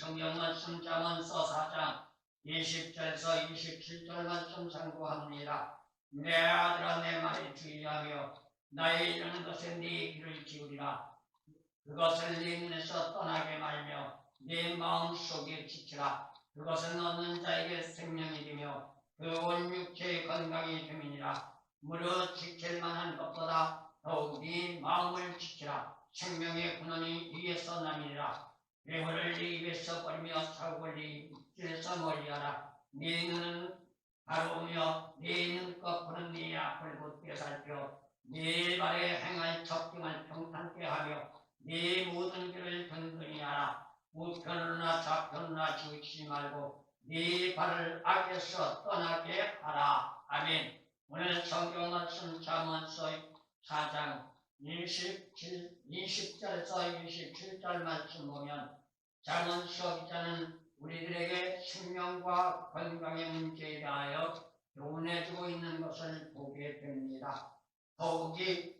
성경 말씀 잠언서 4장 20절에서 27절 말씀 참고합니다. 내 아들아 내 말에 주의하며 나의 이르는 것에 네 귀를 기울이라. 그것을 네 눈에서 떠나게 말며 네 마음속에 지키라. 그것은 얻는 자에게 생명이 되며 그 온 육체의 건강이 됨이니라. 무릇 지킬 만한 것보다 더욱 네 마음을 지키라. 생명의 근원이 위에서 남이니라. 괴물을 네 입에서 버리며 사고를 네 입에서 멀리하라. 네 눈은 바로우며 네 눈꺼풀은 네 앞을 곧게 살펴 네 발에 행할 적경을 평탄케 하며 네 모든 길을 든든히 하라. 우편으로나 좌편으로나 치우치지 말고 네 발을 악에서 떠나게 하라. 아멘. 오늘 성경 말씀 잠언서 4장 20절에서 27절 말씀 보면 잠언서 기자는 우리들에게 생명과 건강의 문제에 대하여 교훈해주고 있는 것을 보게 됩니다. 더욱이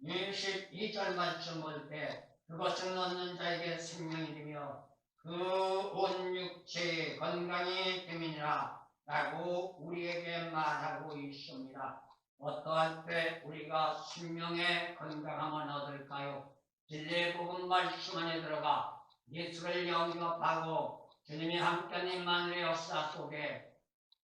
22절 말씀 볼 때 그것은 얻는 자에게 생명이 되며 그 온 육체의 건강이 됨이니라 라고 우리에게 말하고 있습니다. 어떠할 때 우리가 생명의 건강함을 얻을까요? 진리의 복음 말씀 안에 들어가 예수를 영접하고 주님이 함께한 임마누엘 역사 속에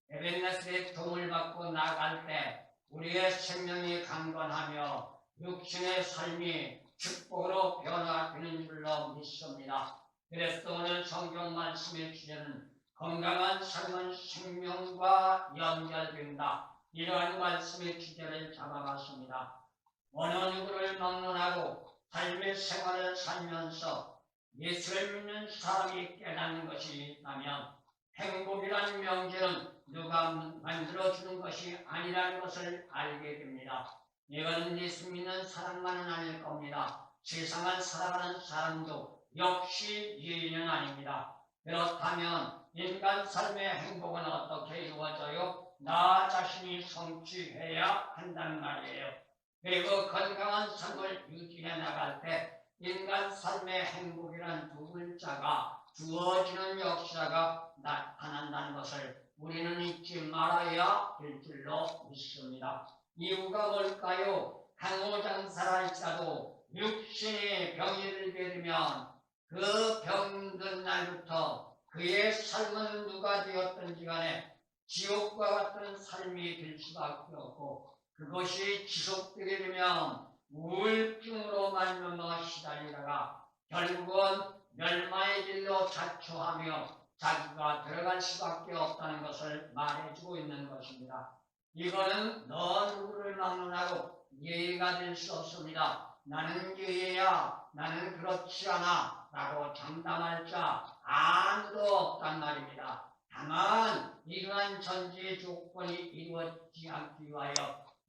에벤네스의 도움을 받고 나갈 때 우리의 생명이 강건하며 육신의 삶이 축복으로 변화되는 줄로 믿습니다. 그래서 오늘 성경 말씀의 주제는 건강한 삶은 생명과 연결된다. 이러한 말씀의 주제를 잡아봤습니다. 어느 누구를 막론하고 삶의 생활을 살면서 예수를 믿는 사람이 깨닫는 것이 있다면 행복이라는 명제는 누가 만들어주는 것이 아니라는 것을 알게 됩니다. 이거는 예수 믿는 사람만은 아닐 겁니다. 세상을 살아가는 사람도 역시 예인은 아닙니다. 그렇다면 인간 삶의 행복은 어떻게 이루어져요? 나 자신이 성취해야 한다는 말이에요. 그리고 건강한 삶을 유지해 나갈 때 인간 삶의 행복이란 두 글자가 주어지는 역사가 나타난다는 것을 우리는 잊지 말아야 될 줄로 믿습니다. 이유가 뭘까요? 강호장사라 할지라도 육신이 병이 들게 되면 그 병든 날부터 그의 삶은 누가 되었든지 간에 지옥과 같은 삶이 될 수밖에 없고 그것이 지속되게 되면 우울증으로 말미암아 시달리다가 결국은 멸망의 길로 자초하며 자기가 들어갈 수밖에 없다는 것을 말해주고 있는 것입니다. 이거는 너 누구를 막론하고 예의가 될 수 없습니다. 나는 예의야, 나는 그렇지 않아 라고 장담할 자 아무도 없단 말입니다. 다만 이러한 전제의 조건이 이루어지지 않기 위하여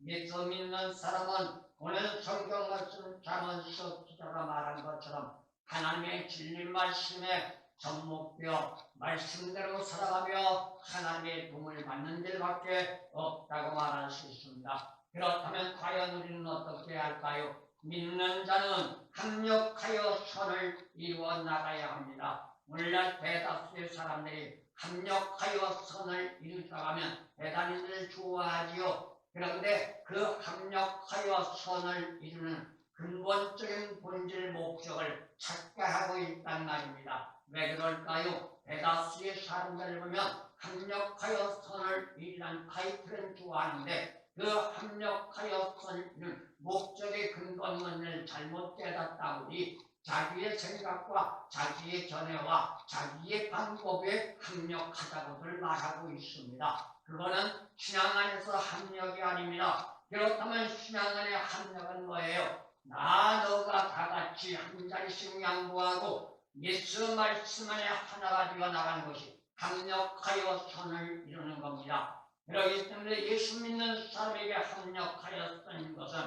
예수 믿는 사람은 오늘 성경 말씀 잠언서 기자가 말한 것처럼 하나님의 진리 말씀에 접목되어 말씀대로 살아가며 하나님의 도움을 받는 일밖에 없다고 말할 수 있습니다. 그렇다면 과연 우리는 어떻게 할까요? 믿는 자는 합력하여 선을 이루어 나가야 합니다. 오늘날 대다수의 사람들이 합력하여 선을 이루어가면 대단히들 좋아하지요. 그런데 그 합력하여 선을 이루는 근본적인 본질 목적을 착각하고 있단 말입니다. 왜 그럴까요? 대다수의 사람들을 보면 합력하여 선을 이루는 타이틀은 좋아하는데 그 합력하여 선을 이루는 목적의 근본을 잘못 깨닫다 보니 자기의 생각과 자기의 견해와 자기의 방법에 합력하자고들 말하고 있습니다. 그거는 신앙 안에서 합력이 아닙니다. 그렇다면 신앙 안의 합력은 뭐예요? 나 너가 다 같이 한 자리씩 양보하고 예수 말씀 안에 하나가 되어 나가는 것이 합력하여 선을 이루는 겁니다. 그렇기 때문에 예수 믿는 사람에게 합력하여 쓰는 것은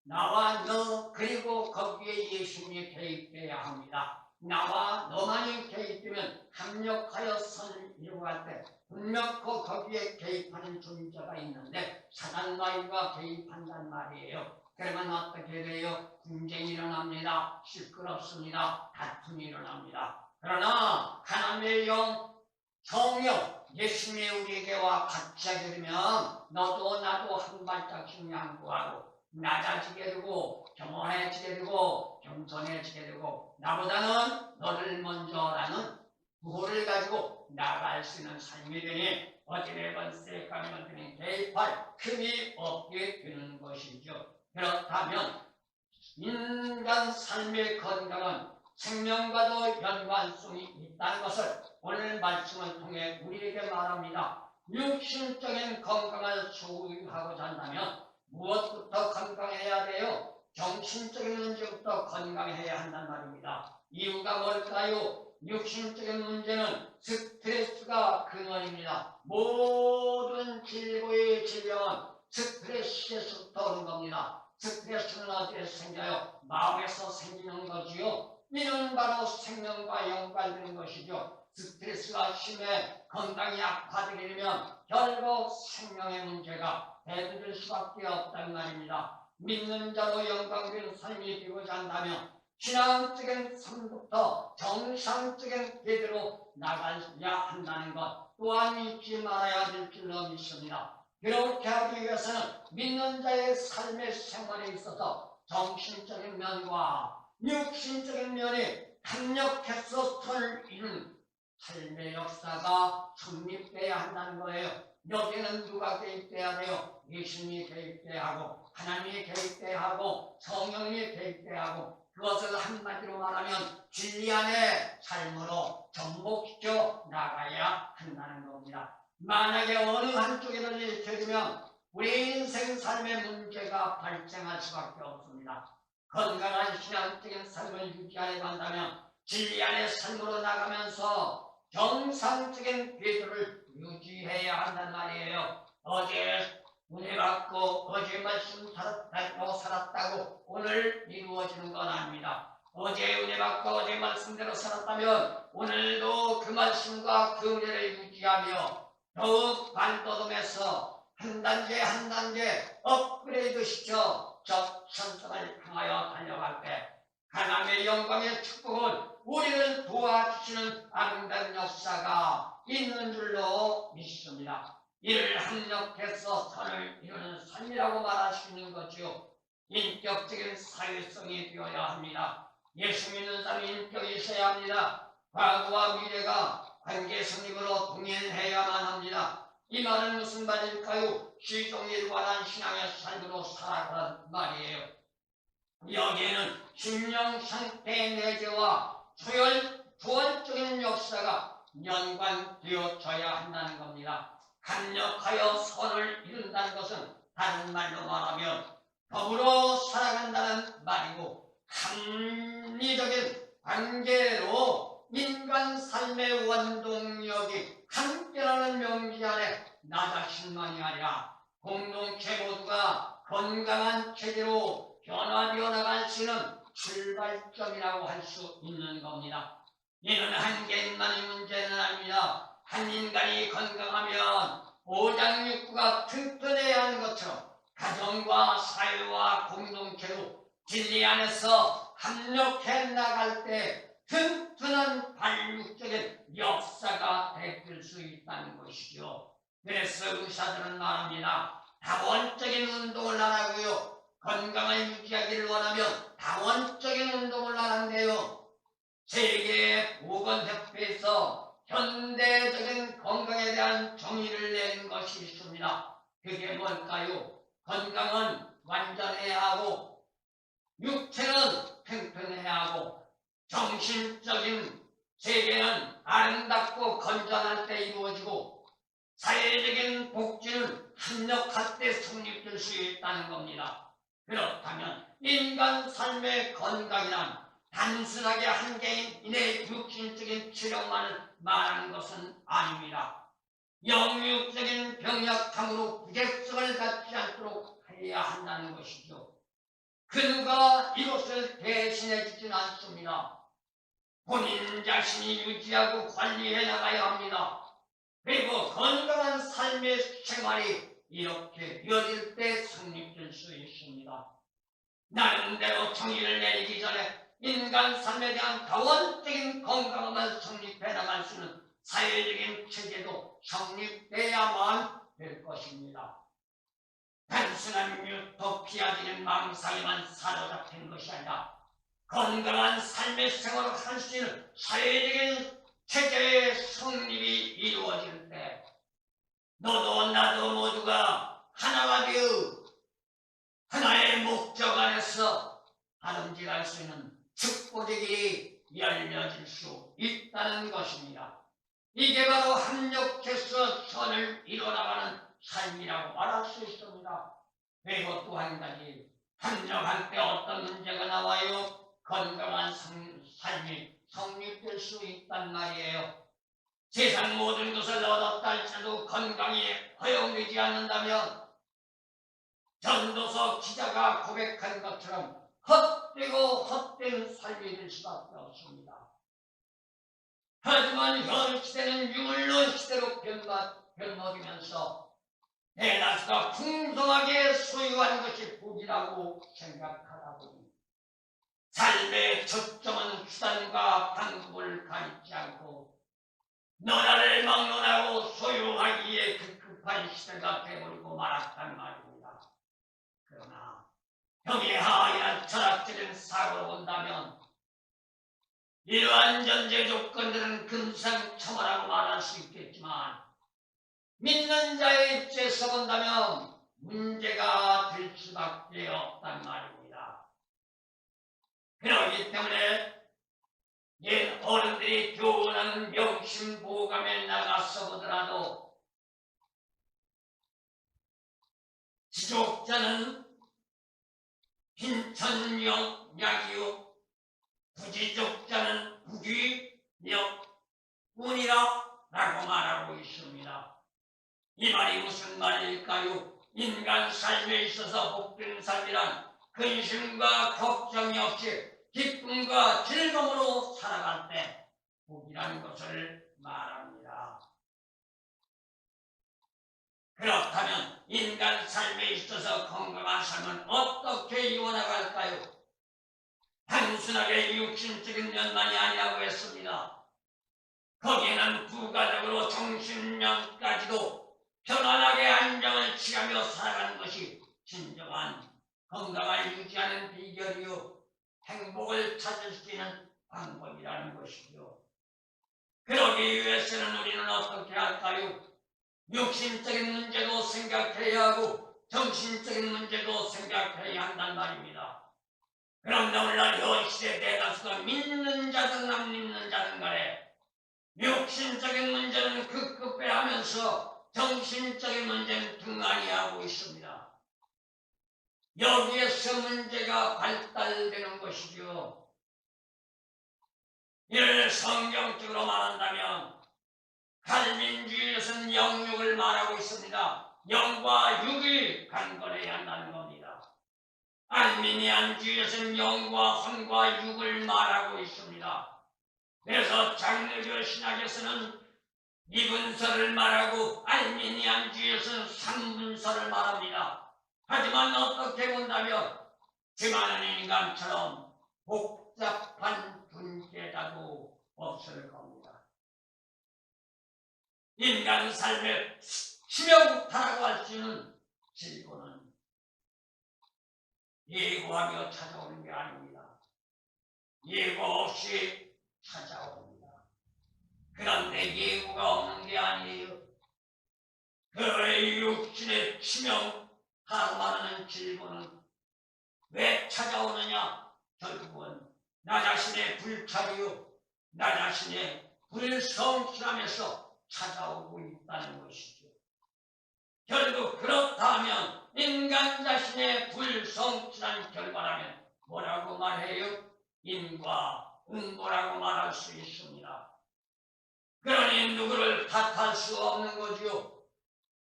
나와 너 그리고 거기에 예수님이 개입돼야 합니다. 나와 너만이 개입되면 합력하여 선을 이루어갈 때 분명코 거기에 개입하는 존재가 있는데 사단과 이가 개입한단 말이에요. 그러면 어떻게 돼요? 분쟁이 일어납니다. 시끄럽습니다. 다툼이 일어납니다. 그러나 하나님의 영, 성령, 예수님이 우리에게와 같이 하게 되면 너도 나도 한 발짝씩 양보하고 낮아지게 되고 겸허해지게 되고 겸손해지게 되고 나보다는 너를 먼저라는 구호를 가지고 나아갈 수 있는 삶이 되니 어찌 번세 가면들이 대입할 틈이 없게 되는 것이죠. 그렇다면 인간 삶의 건강은 생명과도 연관성이 있다는 것을 오늘 말씀을 통해 우리에게 말합니다. 육신적인 건강을 소유하고자 한다면 무엇부터 건강해야 돼요? 정신적인 문제부터 건강해야 한단 말입니다. 이유가 뭘까요? 육신적인 문제는 스트레스가 근원입니다. 모든 질고의 질병은 스트레스에서부터 오는 겁니다. 스트레스는 어디에서 생겨요? 마음에서 생기는 거지요. 이는 바로 생명과 연관되는 것이죠. 스트레스가 심해 건강이 악화되게 되면 결국 생명의 문제가 대두될 수밖에 없다는 말입니다. 믿는 자로 영광된 삶이 되고자 한다면 신앙적인 삶부터 정상적인 길대로 나가야 한다는 것 또한 잊지 말아야 될 줄로 믿습니다. 그렇게 하기 위해서는 믿는 자의 삶의 생활에 있어서 정신적인 면과 육신적인 면이 강력해서 선을 이룬 삶의 역사가 성립돼야 한다는 거예요. 여기는 누가 개입돼야 돼요? 예수님이 개입돼야 하고 하나님이 개입돼야 하고 성령님이 개입돼야 하고 그것을 한마디로 말하면 진리 안의 삶으로 접목시켜 나가야 한다는 겁니다. 만약에 어느 한쪽에를 일으켜주면 우리 인생 삶의 문제가 발생할 수밖에 없습니다. 건강한 신앙적인 삶을 유지하려 한다면 진리 안의 삶으로 나가면서 정상적인 궤도를 유지해야 한단 말이에요. 어제 은혜 받고 어제 말씀 받고 살았다고 오늘 이루어지는 건 아닙니다. 어제 은혜 받고 어제 말씀대로 살았다면 오늘도 그 말씀과 그 은혜를 유지하며 더욱 발돋움해서 한 단계 한 단계 업그레이드 시켜 적선성을 향하여 달려갈 때 하나님의 영광의 축복은 우리를 도와주시는 아름다운 역사가 있는 줄로 믿습니다. 이를 합력해서 선을 이루는 삶이라고 말할 수 있는 거죠. 인격적인 사회성이 되어야 합니다. 예수 믿는 사람이 인격이 있어야 합니다. 과거와 미래가 관계 성립으로 동행해야만 합니다. 이 말은 무슨 말일까요? 시종일관한 신앙의 삶으로 살아가는 말이에요. 여기에는 심령 상태의 내재와 조언적인 역사가 연관되어져야 한다는 겁니다. 강력하여 선을 이룬다는 것은 다른 말로 말하면 더불어 살아간다는 말이고 합리적인 관계로 인간 삶의 원동력이 함께라는 명기 아래 나 자신만이 아니라 공동체 모두가 건강한 체계로 변화되어 나갈 수 있는 출발점이라고 할 수 있는 겁니다. 이는 한 개인만의 문제는 아닙니다. 한 인간이 건강하면 오장육부가 튼튼해야 하는 것처럼 가정과 사회와 공동체로 진리 안에서 합력해 나갈 때 튼튼한 발육적인 역사가 되길 수 있다는 것이죠. 그래서 의사들은 말합니다. 다원적인 운동을 하라고요. 건강을 유지하기를 원하면 다원적인 운동을 하는데요. 세계 보건협회에서 현대적인 건강에 대한 정의를 내린 것이 있습니다. 그게 뭘까요? 건강은 완전해야 하고 육체는 팽팽해야 하고 정신적인 세계는 아름답고 건전할 때 이루어지고 사회적인 복지는 합력할 때 성립될 수 있다는 겁니다. 그렇다면 인간 삶의 건강이란 단순하게 한 개인의 육신적인 치료만을 말하는 것은 아닙니다. 영육적인 병약함으로 부재성을 갖지 않도록 해야 한다는 것이죠. 그 누가 이것을 대신해 주진 않습니다. 본인 자신이 유지하고 관리해 나가야 합니다. 그리고 건강한 삶의 생활이 이렇게 이어질 때 성립될 수 있습니다. 나름대로 정의를 내리기 전에 인간 삶에 대한 다원적인 건강함을 성립해 나갈 수 있는 사회적인 체제도 성립돼야만 될 것입니다. 단순한 유토피아적인 망상에만 사로잡힌 것이 아니라 건강한 삶의 생활을 할 수 있는 사회적인 체제의 성립이 이루어질 때 너도 나도 모두가 하나가 되어 하나의 목적 안에서 아름직할 수 있는 축복의 길이 열려질 수 있다는 것입니다. 이게 바로 합력해서 선을 이뤄나가는 삶이라고 말할 수 있습니다. 그리고 또 한 가지, 합력할 때 어떤 문제가 나와요? 건강한 삶이 성립될 수 있단 말이에요. 세상 모든 것을 얻었다 할지라도 건강이 허용되지 않는다면 전도서 기자가 고백한 것처럼 헛되고 헛된 삶이 될 수밖에 없습니다. 하지만 현 시대는 유물론 시대로 변먹이면서 대다수가 풍성하게 소유한 것이 복이라고 생각하다 보니 삶의 초점은 수단과 방법을 가리지 않고 너라를 막론하고 소유하기에 급급한 시대가 되어버리고 말았단 말입니다. 그러나 병의하이한 철학적인 사고로 본다면 이러한 전제 조건들은 금상첨화라고 말할 수 있겠지만 믿는 자의 입장에서 본다면 문제가 될 수밖에 없단 말입니다. 그렇기 때문에 옛 어른들이 교훈하는 명심보감에 나가서 보더라도 지족자는 빈천명약이요 부지족자는 부귀명운이라고 말하고 있습니다. 이 말이 무슨 말일까요? 인간 삶에 있어서 복된 삶이란 근심과 걱정이 없이 기쁨과 즐거움으로 살아갈 때 복이라는 것을 말합니다. 그렇다면 인간 삶에 있어서 건강한 삶은 어떻게 이루어나갈까요? 단순하게 육신적인 면만이 아니라고 했습니다. 거기에는 부가적으로 정신면까지도 편안하게 안정을 취하며 살아가는 것이 진정한 건강을 유지하는 비결이요 행복을 찾을 수 있는 방법이라는 것이죠. 그러기 위해서는 우리는 어떻게 할까요? 육신적인 문제도 생각해야 하고 정신적인 문제도 생각해야 한단 말입니다. 그런데 오늘날 현 시대 대다수가 믿는 자든 안 믿는 자든 간에 육신적인 문제는 급급해하면서 정신적인 문제는 등한히 하고 있습니다. 여기에서 문제가 발달되는 것이죠. 이를 성경적으로 말한다면 칼빈주의에서는 영육을 말하고 있습니다. 영과 육이 간거래야 한다는 겁니다. 알미니안주의에서는 영과 혼과 육을 말하고 있습니다. 그래서 장르교 신학에서는 이분서를 말하고 알미니안주의에서는 삼분서를 말합니다. 하지만 어떻게 본다면 그 많은 인간처럼 복잡한 분계자도 없을 겁니다. 인간 삶의 치명타라고 할 수 있는 질고는 예고하며 찾아오는 게 아닙니다. 예고 없이 찾아옵니다. 그런데 예고가 없는 게 아니에요. 그 육신의 치명타라고 말하는 질고는 왜 찾아오느냐? 결국은 나 자신의 불찰이요 나 자신의 불성실함에서 찾아오고 있다는 것이죠. 결국 그렇다면 인간 자신의 불성실한 결과라면 뭐라고 말해요? 인과응보라고 말할 수 있습니다. 그러니 누구를 탓할 수 없는 거지요.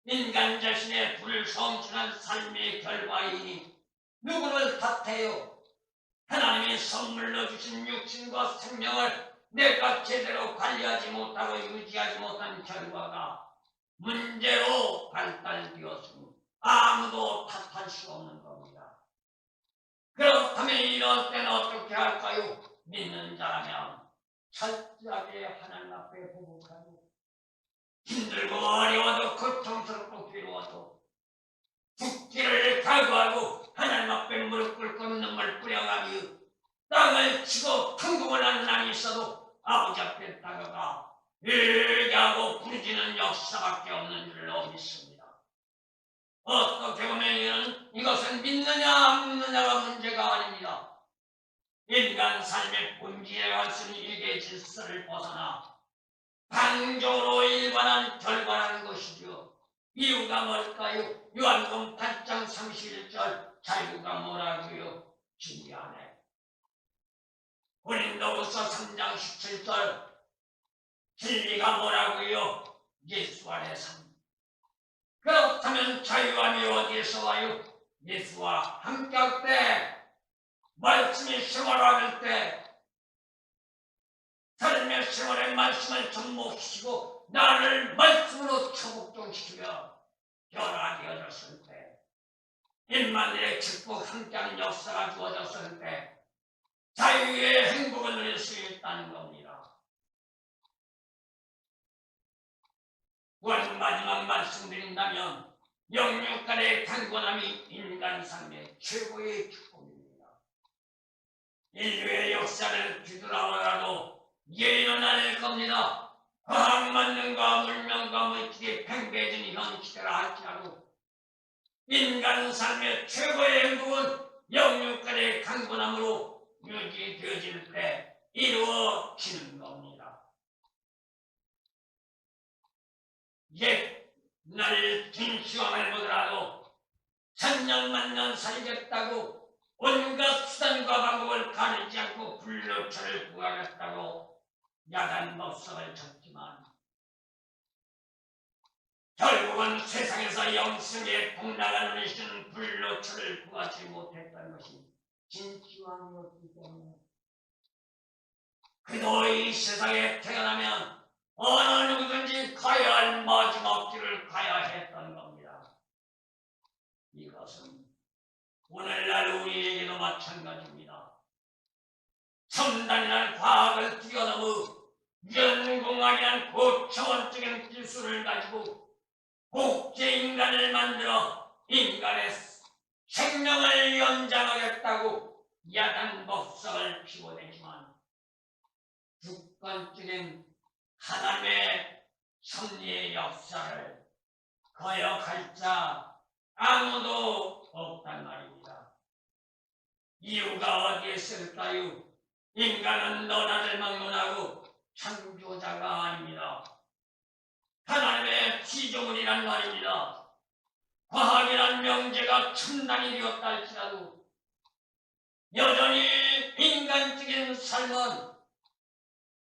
인간 자신의 불성실한 삶의 결과이니 누구를 탓해요? 하나님이 선물로 주신 육신과 생명을 내가 제대로 관리하지 못하고 유지하지 못한 결과가 문제로 발달되었으니 아무도 탓할 수 없는 겁니다. 그렇다면 이럴 때는 어떻게 할까요? 믿는 자라면 철저하게 하나님 앞에 부복하고 힘들고 어려워도 고통스럽고 괴로워도 죽기를 각오하고 하나님 앞에 무릎 꿇고 눈물 뿌려가며 땅을 치고 풍성을 하는 날이 있어도 아버지 앞에 다가가 회개하고 부르짖는 역사밖에 없는 줄로 믿습니다. 어떻게 보면 이것은 믿느냐 안 믿느냐가 문제가 아닙니다. 인간 삶의 본질에 관한 일개 질서를 벗어나 방종으로 일관한 결과라는 것이죠. 이유가 뭘까요? 요한복음 8장 31절 자유가 뭐라고요? 진리 안에. 고린도후서 3장 17절 진리가 뭐라고요? 예수 안에 삽니다. 그렇다면 자유함이 어디에서 와요? 예수와 함께할 때, 말씀이 생활할 때, 삶의 생활의 말씀을 접목시키고 나를 말씀으로 처복종시키며 변화하게 되어졌을 때, 임마누엘의 축복 함께하는 역사가 주어졌을 때 자유의 행복을 누릴 수 있다는 겁니다. 오늘 마지막 말씀드린다면 영육간의 강건함이 인간 삶의 최고의 축복입니다. 인류의 역사를 뒤돌아보라도 이게 일어날 겁니다. 과학만능과 물명과 물질이 팽배해진 현 시대라 할지라도 인간 삶의 최고의 행복은 영육간의 강건함으로 유지되어질 때 이루어지는 겁니다. 옛날 긴 시황을 보더라도 천년만년 살겠다고 온갖 수단과 방법을 가리지 않고 불로초를 구하겠다고 야단법석을 쳤지만 결국은 세상에서 영생의 복락을 누리시는 불로초를 구하지 못했던 것이 진시황이었기 때문에 그도 이 세상에 태어나면 어느 누구든지 가야 할 마지막 길을 가야 했던 겁니다. 이것은 오늘날 우리에게도 마찬가지입니다. 첨단이란 과학을 뛰어넘어 연공학이란 고차원적인 기술을 가지고 복제인간을 만들어 인간의 생명을 연장하겠다고 야단법석을 피워내지만 주권적인 하나님의 섭리의 역사를 거역할 자 아무도 없단 말입니다. 이유가 어디에 있을까요? 인간은 너나를 막론하고 창조자가 아닙니다. 하나님의 피조물이란 말입니다. 과학이란 명제가 첨단이 되었다 할지라도 여전히 인간적인 삶은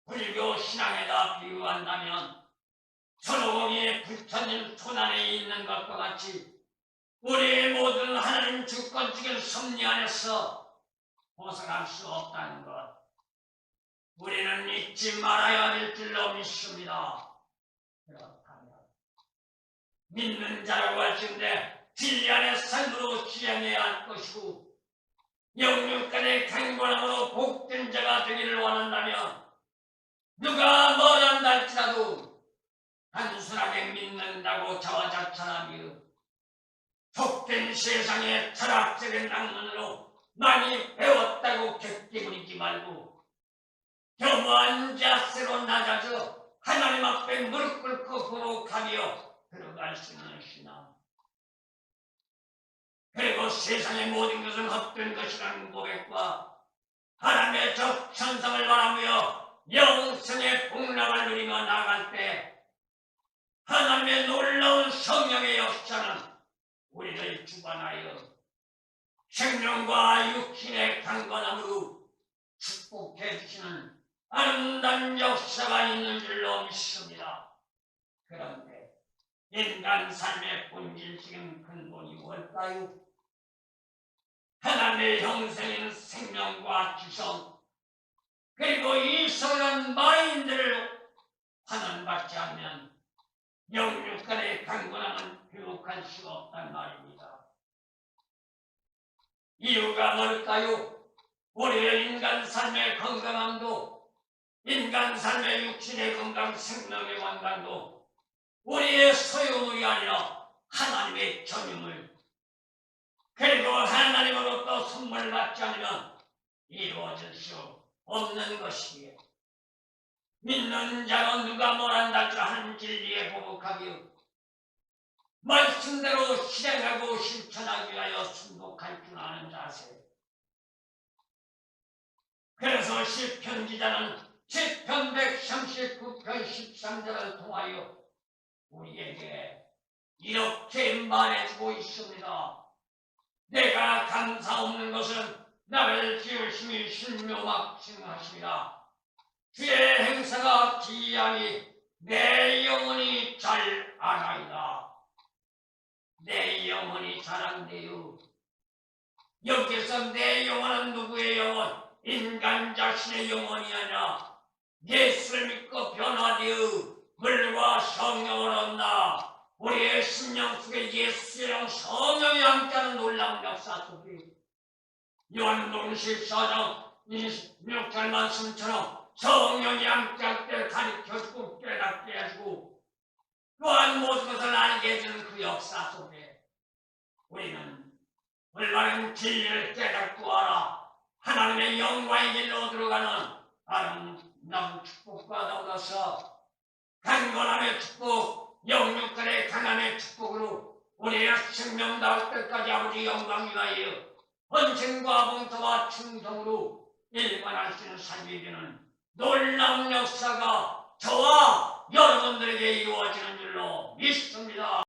불교 신앙에다 비유한다면 손오공이 불타는 손 안에 있는 것과 같이 우리 모든 하나님 주권적인 섭리 안에서 벗어날 수 없다는 것 우리는 잊지 말아야 할 줄로 믿습니다. 그렇다면 믿는 자라고 할지인데 진리 안의 삶으로 지향해야 할 것이고 영육간의 강건함으로 복된 자가 되기를 원한다면 누가 뭐란다 할지라도 단순하게 믿는다고 자화자찬하며 속된 세상의 철학적인 학문으로 많이 배웠다고 객기 부리지 말고 겸허한 자세로 낮아져 하나님 앞에 무릎 꿇고 부복하며 들어갈 수 있는 신앙 그리고 세상의 모든 것은 헛된 것이라는 고백과 하나님의 적천성을 바라며 영생의 복락을 누리며 나아갈 때 하나님의 놀라운 성령의 역사는 우리를 주관하여 생명과 육신의 강건함으로 축복해 주시는 아름다운 역사가 있는 줄로 믿습니다. 그런데 인간 삶의 본질적인 근본이 뭘까요? 하나님의 형성인 생명과 지성 그리고 이 선한 마인드를 환원받지 않으면 영육간의 강건함은 회복할 수가 없단 말입니다. 이유가 뭘까요? 우리의 인간 삶의 건강함도, 인간 삶의 육신의 건강, 생명의 건강도 우리의 소유물이 아니라 하나님의 전유물, 그리고 하나님으로부터 선물 받지 않으면 이루어질 수 없는 것이기에 믿는 자는 누가 뭐란다 줄 하는 진리에 보복하기요 말씀대로 실행하고 실천하기 위하여 순복할 줄 아는 자세. 그래서 시편 기자는 시편 139편 13절을 통하여 우리에게 이렇게 말해주고 있습니다. 내가 감사 없는 것은 나를 지으심이 신묘막싱하시니라. 주의 행사가 기이하니 내 영혼이 잘 아나이다. 내 영혼이 잘한대요. 여기서 내 영혼은 누구의 영혼? 인간 자신의 영혼이 아니라 예수를 믿고 변화되어 물과 성령을 얻나 우리의 심령 속에 예수의 성령이 함께하는 놀라운 역사 속에 요한복음 14장 26절 말씀처럼 성령이 함께할 때 가르쳐주고 깨닫게 해주고 또한 모든 것을 알게 해주는 그 역사 속에 우리는 올바른 진리를 깨닫고 알아 하나님의 영광의 길로 들어가는 아름다운 축복과 더불어서 강건함의 축복, 영육간의 강함의 축복으로 우리의 생명 나올 때까지 아버지 영광 위하여 헌신과 봉사와 충성으로 일관할 수 있는 삶이 되는 놀라운 역사가 저와 여러분들에게 이루어지는 줄로 믿습니다.